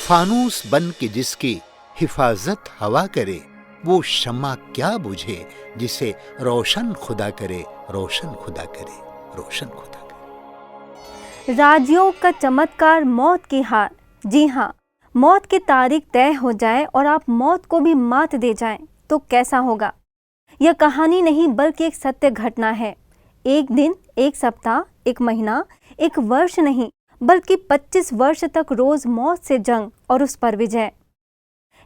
फानूस बन के जिसकी हिफाजत हवा करे, वो शम्मा क्या बुझे जिसे रोशन खुदा करे, रोशन खुदा करे, रोशन खुदा करे। राजयोग का चमत्कार मौत की हार। जी हाँ, मौत की तारीख तय हो जाए और आप मौत को भी मात दे जाएं तो कैसा होगा। यह कहानी नहीं बल्कि एक सत्य घटना है। एक दिन, एक सप्ताह, एक महीना, एक वर्ष नहीं बल्कि 25 वर्ष तक रोज मौत से जंग और उस पर विजय।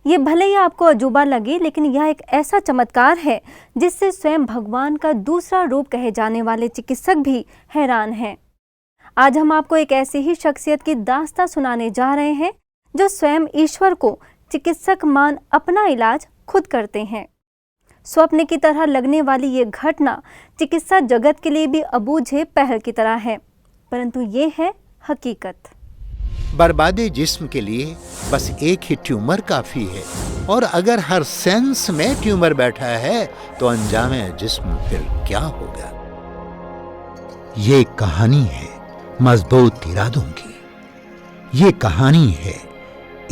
ये भले ही आपको अजूबा लगे, लेकिन यह एक ऐसा चमत्कार है जिससे स्वयं भगवान का दूसरा रूप कहे जाने वाले चिकित्सक भी हैरान हैं। आज हम आपको एक ऐसी ही शख्सियत की दास्तां सुनाने जा रहे हैं जो स्वयं ईश्वर को चिकित्सक मान अपना इलाज खुद करते हैं। स्वप्न की तरह लगने वाली ये घटना चिकित्सा जगत के लिए भी अबूझे पहल की तरह है, परंतु ये है हकीकत। बर्बादे जिस्म के लिए बस एक ही ट्यूमर काफी है, और अगर हर सेंस में ट्यूमर बैठा है तो अंजामे जिस्म फिर क्या होगा। ये कहानी है मजबूत इरादों की, ये कहानी है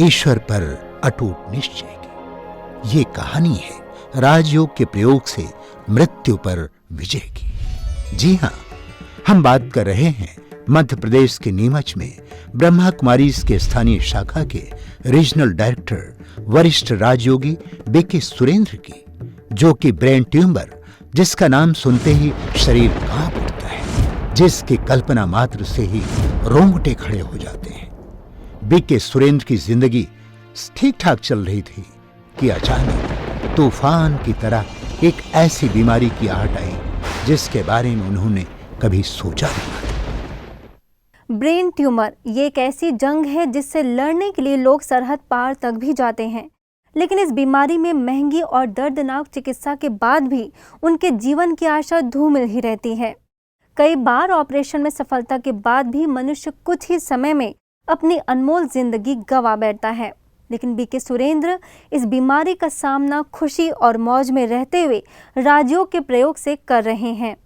ईश्वर पर अटूट निश्चय की, ये कहानी है राजयोग के प्रयोग से मृत्यु पर विजय की। जी हाँ, हम बात कर रहे हैं मध्य प्रदेश के नीमच में ब्रह्मा कुमारीज के स्थानीय शाखा के रीजनल डायरेक्टर वरिष्ठ राजयोगी बीके सुरेंद्र की, जो कि ब्रेन ट्यूमर जिसका नाम सुनते ही शरीर कांप उठता है, जिसकी कल्पना मात्र से ही रोंगटे खड़े हो जाते हैं। बीके सुरेंद्र की जिंदगी ठीक ठाक चल रही थी कि अचानक तूफान की तरह एक ऐसी बीमारी की आहट आई जिसके बारे में उन्होंने कभी सोचा नहीं। ब्रेन ट्यूमर ये एक ऐसी जंग है जिससे लड़ने के लिए लोग सरहद पार तक भी जाते हैं, लेकिन इस बीमारी में महंगी और दर्दनाक चिकित्सा के बाद भी उनके जीवन की आशा धूमिल ही रहती है। कई बार ऑपरेशन में सफलता के बाद भी मनुष्य कुछ ही समय में अपनी अनमोल जिंदगी गंवा बैठता है, लेकिन बीके सुरेंद्र इस बीमारी का सामना खुशी और मौज में रहते हुए राजयोग के प्रयोग से कर रहे हैं।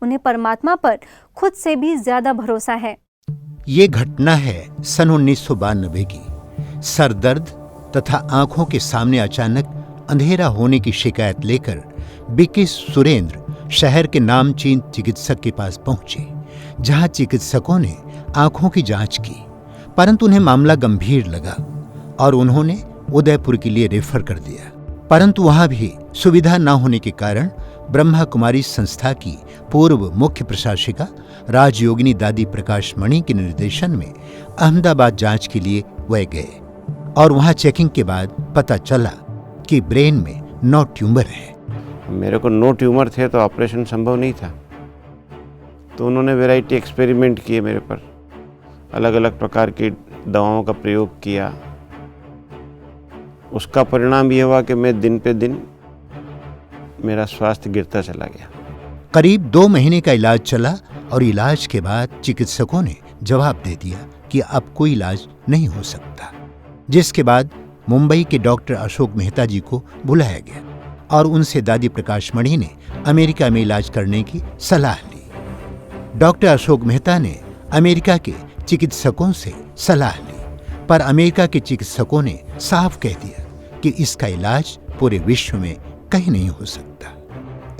उन्हें परमात्मा पर खुद से भी ज्यादा भरोसा है। ये घटना है सन 1992 की। सर दर्द तथा आंखों के सामने अचानक अंधेरा होने की शिकायत लेकर बीके सुरेंद्र शहर के नामचीन चिकित्सक के पास पहुंचे, जहां चिकित्सकों ने आंखों की जांच की, परंतु उन्हें मामला गंभीर लगा और उन्होंने उदयपुर के लिए रेफर कर दिया। परंतु वहां भी सुविधा न होने के कारण ब्रह्मा कुमारी संस्था की पूर्व मुख्य प्रशासिका राजयोगिनी दादी प्रकाश मणि के निर्देशन में अहमदाबाद जांच के लिए वह गए, और वहां चेकिंग के बाद पता चला कि ब्रेन में 9 ट्यूमर है। मेरे को 9 ट्यूमर थे तो ऑपरेशन संभव नहीं था, तो उन्होंने वैरायटी एक्सपेरिमेंट किए मेरे पर, अलग अलग प्रकार की दवाओं का प्रयोग किया। उसका परिणाम ये हुआ कि मैं दिन पे दिन मेरा स्वास्थ्य गिरता चला गया। करीब 2 महीने का इलाज चला और इलाज के बाद चिकित्सकों ने जवाब दे दिया कि अब कोई इलाज नहीं हो सकता, जिसके बाद मुंबई के डॉक्टर अशोक मेहता जी को बुलाया गया और उनसे दादी प्रकाश मणि ने अमेरिका में इलाज करने की सलाह ली। डॉक्टर अशोक मेहता ने अमेरिका के चिकित्सकों से सलाह ली, पर अमेरिका के चिकित्सकों ने साफ कह दिया कि इसका इलाज पूरे विश्व में कहीं नहीं हो सकता।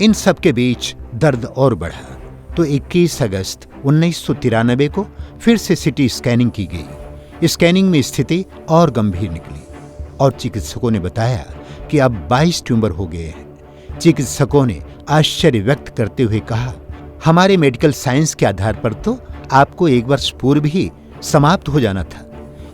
इन सब के बीच दर्द और बढ़ा तो 21 अगस्त 1993 को फिर से सिटी स्कैनिंग की गई। स्कैनिंग में स्थिति और गंभीर निकली और चिकित्सकों ने बताया कि अब 22 ट्यूमर हो गए हैं। चिकित्सकों ने आश्चर्य व्यक्त करते हुए कहा, हमारे मेडिकल साइंस के आधार पर तो आपको 1 वर्ष पूर्व ही समाप्त हो जाना था।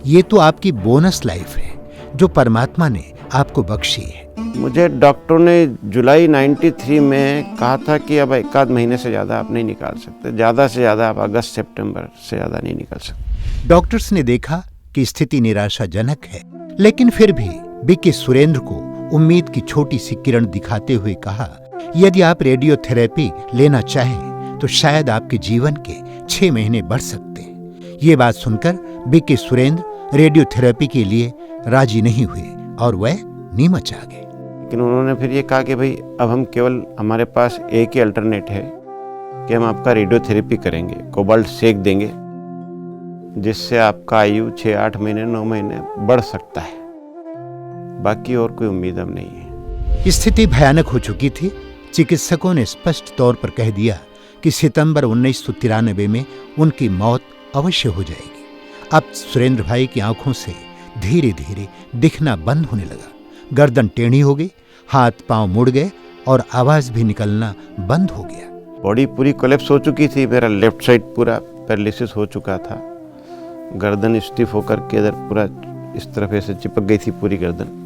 ये तो आपकी बोनस लाइफ है जो परमात्मा ने आपको बख्शी है। मुझे डॉक्टर ने जुलाई 93 में कहा था कि अब 1 महीने से ज़्यादा आप नहीं निकाल सकते, ज़्यादा से ज़्यादा आप अगस्त सितंबर से ज़्यादा नहीं निकाल सकते। डॉक्टर्स ने देखा कि स्थिति निराशाजनक है, लेकिन फिर भी बीके सुरेंद्र को उम्मीद की छोटी सी किरण दिखाते हुए कहा, यदि आप रेडियोथेरेपी लेना चाहें तो शायद आपके जीवन के 6 महीने बढ़ सकते हैं। ये बात सुनकर बीके सुरेंद्र रेडियोथेरेपी के लिए राजी नहीं हुए और वह नीमच आ गए। लेकिन उन्होंने फिर ये कहा कि भाई अब हम केवल, हमारे पास एक ही अल्टरनेट है कि हम आपका रेडियोथेरेपी करेंगे, कोबाल्ट सेक देंगे, जिससे आपका आयु 6-8 महीने 9 महीने बढ़ सकता है, बाकी और कोई उम्मीद अब नहीं है। स्थिति भयानक हो चुकी थी। चिकित्सकों ने स्पष्ट तौर पर कह दिया कि सितंबर 1993 में उनकी मौत अवश्य हो जाएगी। अब सुरेंद्र भाई की आंखों से धीरे धीरे दिखना बंद होने लगा। गर्दन टेढ़ी हो गई, हाथ पांव मुड़ गए और आवाज भी निकलना बंद हो गया। बॉडी पूरी कोलैप्स हो चुकी थी। मेरा लेफ्ट साइड पूरा पैरालिसिस हो चुका था। गर्दन स्टिफ होकर के इधर पूरा इस तरफ ऐसे चिपक गई थी पूरी गर्दन।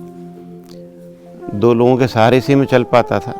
2 लोगों के सहारे से मैं चल पाता था।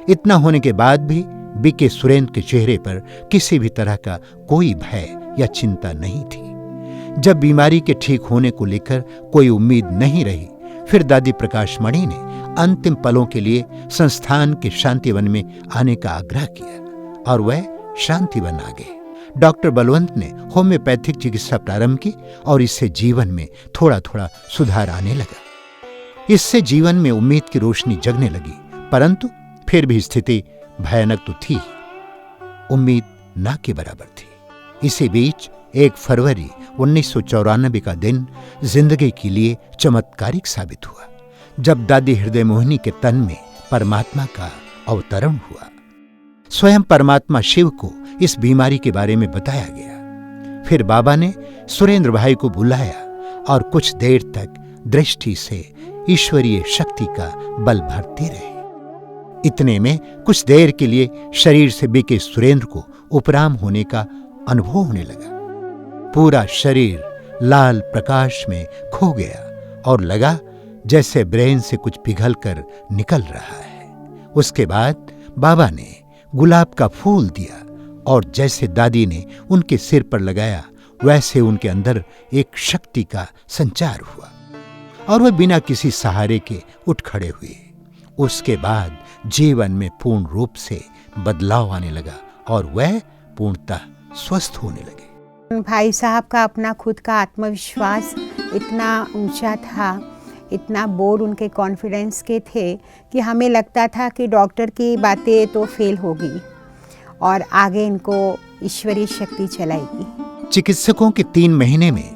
इतना होने के बाद भी बीके सुरेंद्र के चेहरे पर किसी भी तरह का कोई भय या चिंता नहीं थी। जब बीमारी के ठीक होने को लेकर कोई उम्मीद नहीं रही, फिर दादी प्रकाशमणि ने अंतिम पलों के लिए संस्थान के शांतिवन में आने का आग्रह किया और वह शांतिवन आ गए। डॉक्टर बलवंत ने होम्योपैथिक चिकित्सा प्रारंभ की और इससे जीवन में थोड़ा थोड़ा सुधार आने लगा। इससे जीवन में उम्मीद की रोशनी जगने लगी, परंतु फिर भी स्थिति भयानक तो थी, उम्मीद ना के बराबर थी। इसी बीच 1 फरवरी 1994 का दिन जिंदगी के लिए चमत्कारिक साबित हुआ, जब दादी हृदय मोहिनी के तन में परमात्मा का अवतरण हुआ। स्वयं परमात्मा शिव को इस बीमारी के बारे में बताया गया। फिर बाबा ने सुरेंद्र भाई को बुलाया और कुछ देर तक दृष्टि से ईश्वरीय शक्ति का बल भरते रहे। इतने में कुछ देर के लिए शरीर से बीके सुरेंद्र को उपराम होने का अनुभव होने लगा। पूरा शरीर लाल प्रकाश में खो गया और लगा जैसे ब्रेन से कुछ पिघल कर निकल रहा है। उसके बाद बाबा ने गुलाब का फूल दिया और जैसे दादी ने उनके सिर पर लगाया, वैसे उनके अंदर एक शक्ति का संचार हुआ और वह बिना किसी सहारे के उठ खड़े हुए। उसके बाद जीवन में पूर्ण रूप से बदलाव आने लगा और वह पूर्णतः स्वस्थ होने लगे। भाई साहब का अपना खुद का आत्मविश्वास इतना ऊंचा था, इतना बोल्ड उनके कॉन्फिडेंस के थे कि हमें लगता था कि डॉक्टर की बातें तो फेल होगी और आगे इनको ईश्वरीय शक्ति चलाएगी। चिकित्सकों के 3 महीने में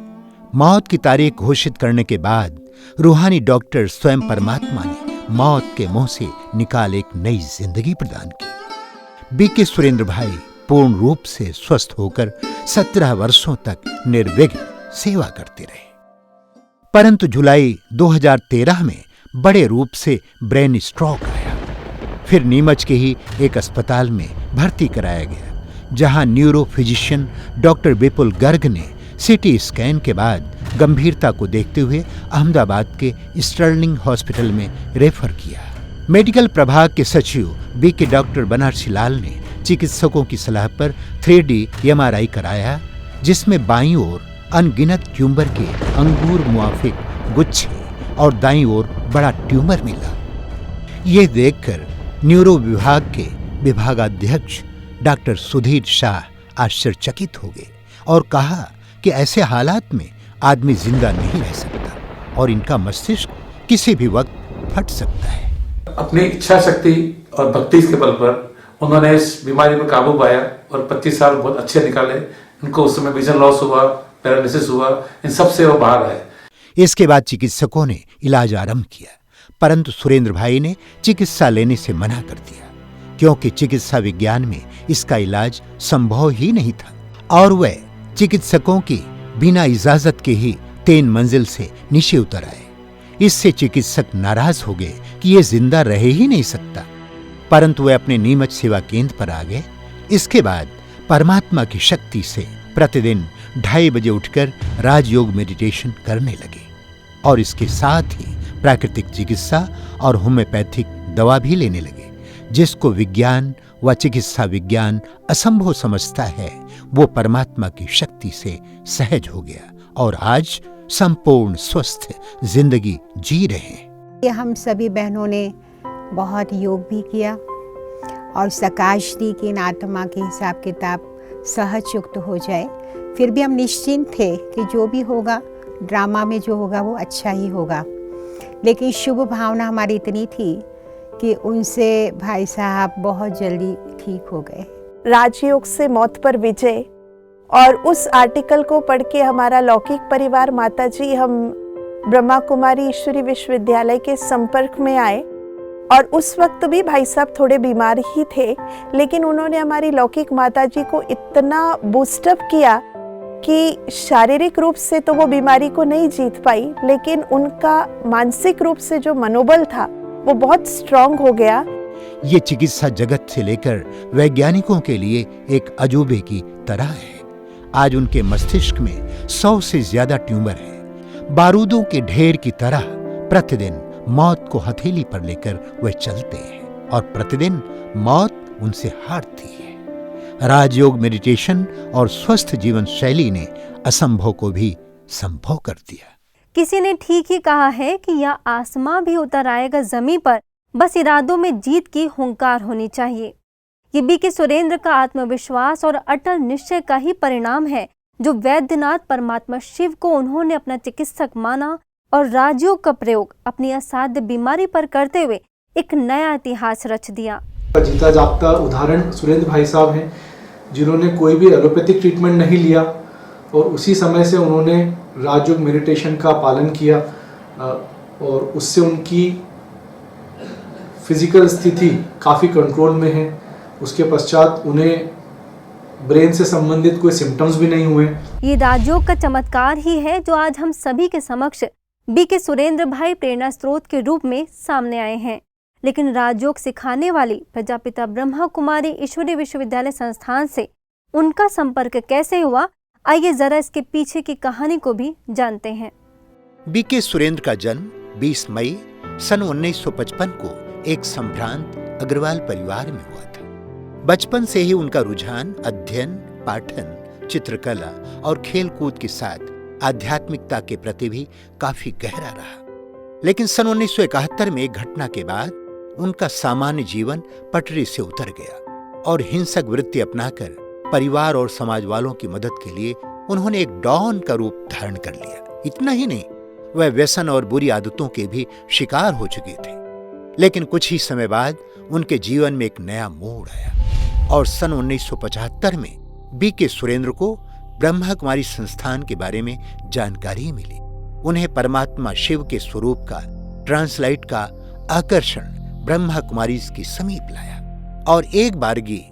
मौत की तारीख घोषित करने के बाद रूहानी डॉक्टर स्वयं परमात्मा ने मौत के मुंह से निकाल एक नई जिंदगी प्रदान की। बीके सुरेंद्र भाई पूर्ण रूप से स्वस्थ होकर 17 वर्षों तक निर्विघ्न सेवा करते रहे। परंतु जुलाई 2013 में बड़े रूप से ब्रेन स्ट्रोक आया। फिर नीमच के ही एक अस्पताल में भर्ती कराया गया, जहां न्यूरो फिजिशियन डॉक्टर विपुल गर्ग ने सीटी स्कैन के बाद गंभीरता को देखते हुए अहमदाबाद के स्टर्लिंग हॉस्पिटल में रेफर किया। मेडिकल प्रभाग के सचिव बीके डॉक्टर बनारसी लाल ने चिकित्सकों की सलाह पर 3D MRI कराया, जिसमें बाईं ओर अनगिनत ट्यूमर के अंगूर मुआफिक गुच्छे और दाईं ओर बड़ा ट्यूमर मिला। ये देखकर न्यूरो विभाग के विभागाध्यक्ष डॉक्टर सुधीर शाह आश्चर्यचकित हो गए और कहा कि ऐसे हालात में आदमी जिंदा नहीं रह सकता और इनका मस्तिष्क किसी भी वक्त फट सकता है। अपनी इच्छा शक्ति और भक्ति के बल पर उन्होंने इस बीमारी पर काबू पाया और 25 साल बहुत अच्छे निकाले। उनको उस समय विजन लॉस हुआ, पैरालिसिस हुआ, इन सब से वो बाहर आए। इसके बाद चिकित्सकों ने इलाज आरंभ किया, परंतु सुरेंद्र भाई ने चिकित्सा लेने से मना कर दिया, क्योंकि चिकित्सा विज्ञान में इसका इलाज संभव ही नहीं था और वह चिकित्सकों की बिना इजाजत के ही 3 मंजिल से नीचे उतर आए। इससे चिकित्सक नाराज हो गए कि यह जिंदा रह ही नहीं सकता, परंतु वे अपने नीमच सेवा केंद्र पर आ गए। इसके बाद परमात्मा की शक्ति से प्रतिदिन 2:30 बजे उठकर राजयोग मेडिटेशन करने लगे और इसके साथ ही प्राकृतिक चिकित्सा और होम्योपैथिक दवा भी लेने लगे। जिसको विज्ञान व चिकित्सा विज्ञान असंभव समझता है, वो परमात्मा की शक्ति से सहज हो गया और आज संपूर्ण स्वस्थ जिंदगी जी रहे हैं। ये हम सभी बहनों ने बहुत योग भी किया और सकाश दी कि इन आत्मा के हिसाब किताब सहज युक्त हो जाए। फिर भी हम निश्चिंत थे कि जो भी होगा, ड्रामा में जो होगा वो अच्छा ही होगा। लेकिन शुभ भावना हमारी इतनी थी कि उनसे भाई साहब बहुत जल्दी ठीक हो गए। राजयोग से मौत पर विजय और उस आर्टिकल को पढ़ के हमारा लौकिक परिवार माताजी हम ब्रह्मा कुमारी ईश्वरी विश्वविद्यालय के संपर्क में आए। और उस वक्त भी भाई साहब थोड़े बीमार ही थे, लेकिन उन्होंने हमारी लौकिक माताजी को इतना बूस्टअप किया कि शारीरिक रूप से तो वो बीमारी को नहीं जीत पाई, लेकिन उनका मानसिक रूप से जो मनोबल था वो बहुत स्ट्रांग हो गया। ये चिकित्सा जगत से लेकर वैज्ञानिकों के लिए एक अजूबे की तरह है। आज उनके मस्तिष्क में 100 से ज्यादा ट्यूमर है। बारूदों के ढेर की तरह प्रतिदिन मौत को हथेली पर लेकर वे चलते हैं और प्रतिदिन मौत उनसे हारती है। राजयोग, मेडिटेशन और स्वस्थ जीवन शैली ने असंभव को भी संभव कर दिया। किसी ने ठीक ही कहा है कि यह आसमां भी उतर आएगा जमीन पर, बस इरादों में जीत की हुंकार होनी चाहिए। ये बीके सुरेंद्र का आत्मविश्वास और अटल निश्चय का ही परिणाम है, जो वैद्यनाथ परमात्मा शिव को उन्होंने अपना चिकित्सक माना और राजयोग का प्रयोग अपनी असाध्य बीमारी पर करते हुए एक नया इतिहास रच दिया। जीता जागता उदाहरण सुरेंद्र भाई साहब हैं, जिन्होंने कोई भी एलोपैथिक ट्रीटमेंट नहीं लिया और उसी समय से उन्होंने राजयोग मेडिटेशन का पालन किया और उससे उनकी फिजिकल स्थिति काफ़ी कंट्रोल में है। उसके पश्चात उन्हें ब्रेन से संबंधित कोई सिम्टम्स भी नहीं हुए। ये राजयोग का चमत्कार ही है जो आज हम सभी के समक्ष बीके सुरेंद्र भाई प्रेरणा स्रोत के रूप में सामने आए हैं। लेकिन राजयोग सिखाने वाली प्रजापिता ब्रह्मा कुमारी ईश्वरी विश्वविद्यालय संस्थान से उनका संपर्क कैसे हुआ, आइए जरा इसके पीछे की कहानी को भी जानते हैं। बीके सुरेंद्र का जन्म 20 मई सन 1955 को एक संभ्रांत अग्रवाल परिवार में हुआ था। बचपन से ही उनका रुझान अध्ययन, पाठन, चित्रकला और खेलकूद के साथ आध्यात्मिकता के प्रति भी काफी गहरा रहा। लेकिन सन 1971 में एक घटना के बाद उनका सामान्य जीवन पटरी से उतर गया और हिंसक वृत्ति अपनाकर परिवार और समाज वालों की मदद के लिए उन्होंने एक डॉन का रूप धारण कर लिया। इतना ही नहीं, वह व्यसन और बुरी आदतों के भी शिकार हो चुके थे। लेकिन कुछ ही समय बाद उनके जीवन में एक नया मोड़ आया और सन 1975 में बीके सुरेंद्र को ब्रह्मा कुमारी संस्थान के बारे में जानकारी मिली। उन्हें परमात्मा शिव के स्वरूप का ट्रांसलाइट का आकर्षण ब्रह्मा कुमारी के समीप लाया और एक बारगी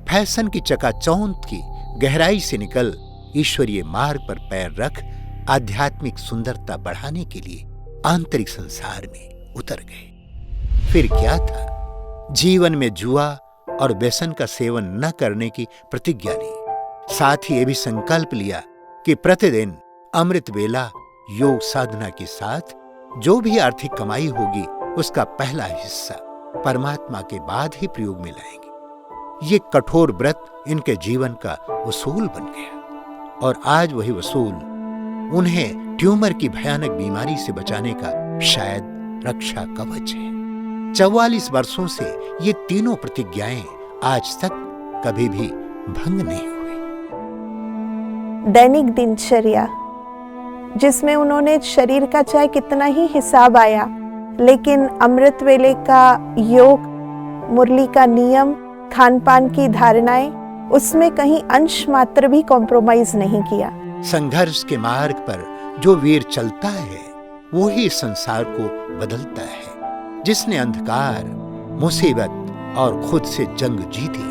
फैशन की चकाचौंध की गहराई से निकल ईश्वरीय मार्ग पर पैर रख आध्यात्मिक सुंदरता बढ़ाने के लिए आंतरिक संसार में उतर गए। फिर क्या था? जीवन में जुआ और व्यसन का सेवन न करने की प्रतिज्ञा ली। साथ ही ये भी संकल्प लिया कि प्रतिदिन अमृत वेला योग साधना के साथ जो भी आर्थिक कमाई होगी उसका पहला हिस्सा परमात्मा के बाद ही प्रयोग में लाएंगे। ये कठोर व्रत इनके जीवन का वसूल बन गया और आज वही वसूल उन्हें ट्यूमर की भयानक बीमारी से बचाने का शायद रक्षा कवच है। 44 वर्षों से ये तीनों प्रतिज्ञाएं आज तक कभी भी भंग नहीं हुई। दैनिक दिनचर्या, जिसमें उन्होंने शरीर का चाहे कितना ही हिसाब आया, लेकिन अमृत वेले का योग, मुरली का नियम, खान पान की धारणाएं, उसमें कहीं अंश मात्र भी कॉम्प्रोमाइज नहीं किया। संघर्ष के मार्ग पर जो वीर चलता है वो ही संसार को बदलता है। जिसने अंधकार, मुसीबत और खुद से जंग जीती,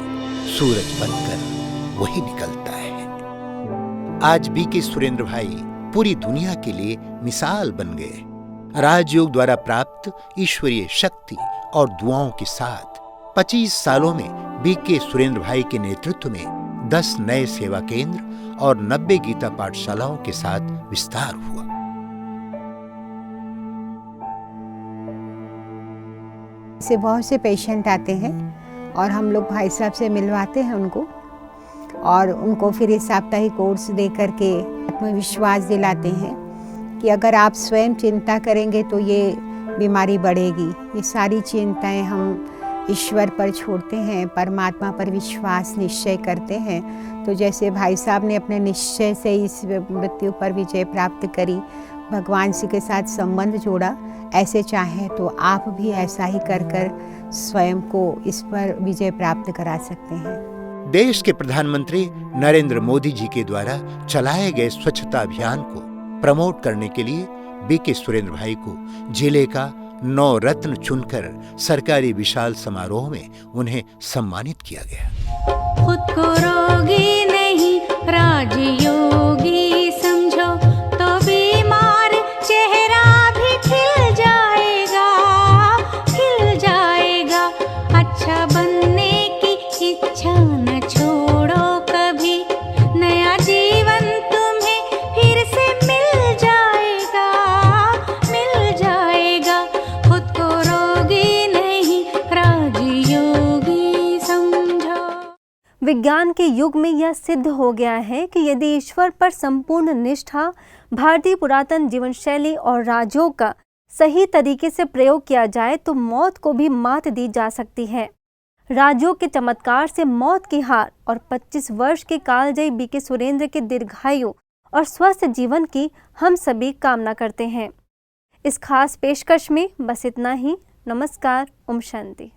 सूरज बनकर वही निकलता है। आज बीके सुरेंद्र भाई पूरी दुनिया के लिए मिसाल बन गए। राजयोग द्वारा प्राप्त ईश्वरीय शक्ति और दुआओं के साथ 25 सालों में बीके सुरेंद्र भाई के नेतृत्व में 10 नए सेवा केंद्र और 90 गीता पाठशालाओं के साथ विस्तार हुआ। से बहुत से पेशेंट आते हैं और हम लोग भाई साहब से मिलवाते हैं उनको और उनको फिर ये साप्ताहिक कोर्स दे करके आत्मविश्वास दिलाते हैं कि अगर आप स्वयं चिंता करेंगे तो ये बीमारी बढ़ेगी। ये सारी चिंताएं हम ईश्वर पर छोड़ते हैं, परमात्मा पर विश्वास निश्चय करते हैं। तो जैसे भाई साहब ने अपने निश्चय से इस मृत्यु पर विजय प्राप्त करी, भगवान जी के साथ संबंध जोड़ा, ऐसे चाहें तो आप भी ऐसा ही कर कर स्वयं को इस पर विजय प्राप्त करा सकते हैं। देश के प्रधानमंत्री नरेंद्र मोदी जी के द्वारा चलाए गए स्वच्छता अभियान को प्रमोट करने के लिए बीके सुरेंद्र भाई को जिले का 9 रत्न चुनकर सरकारी विशाल समारोह में उन्हें सम्मानित किया गया। खुद को रोगी नहीं राजयोगी समझो तो बीमार चेहरा भी खिल जाएगा। अच्छा बनने की इच्छा न छोड़ो कभी, नया जीवन तुम्हें फिर से मिल जाएगा। खुद को रोगी नहीं राजयोगी समझो। विज्ञान के युग में यह सिद्ध हो गया है कि यदि ईश्वर पर संपूर्ण निष्ठा, भारतीय पुरातन जीवन शैली और राजयोग का सही तरीके से प्रयोग किया जाए तो मौत को भी मात दी जा सकती है। राजयोग के चमत्कार से मौत की हार और 25 वर्ष के कालजयी बीके सुरेंद्र के दीर्घायु और स्वस्थ जीवन की हम सभी कामना करते हैं। इस खास पेशकश में बस इतना ही। नमस्कार। ओम शांति।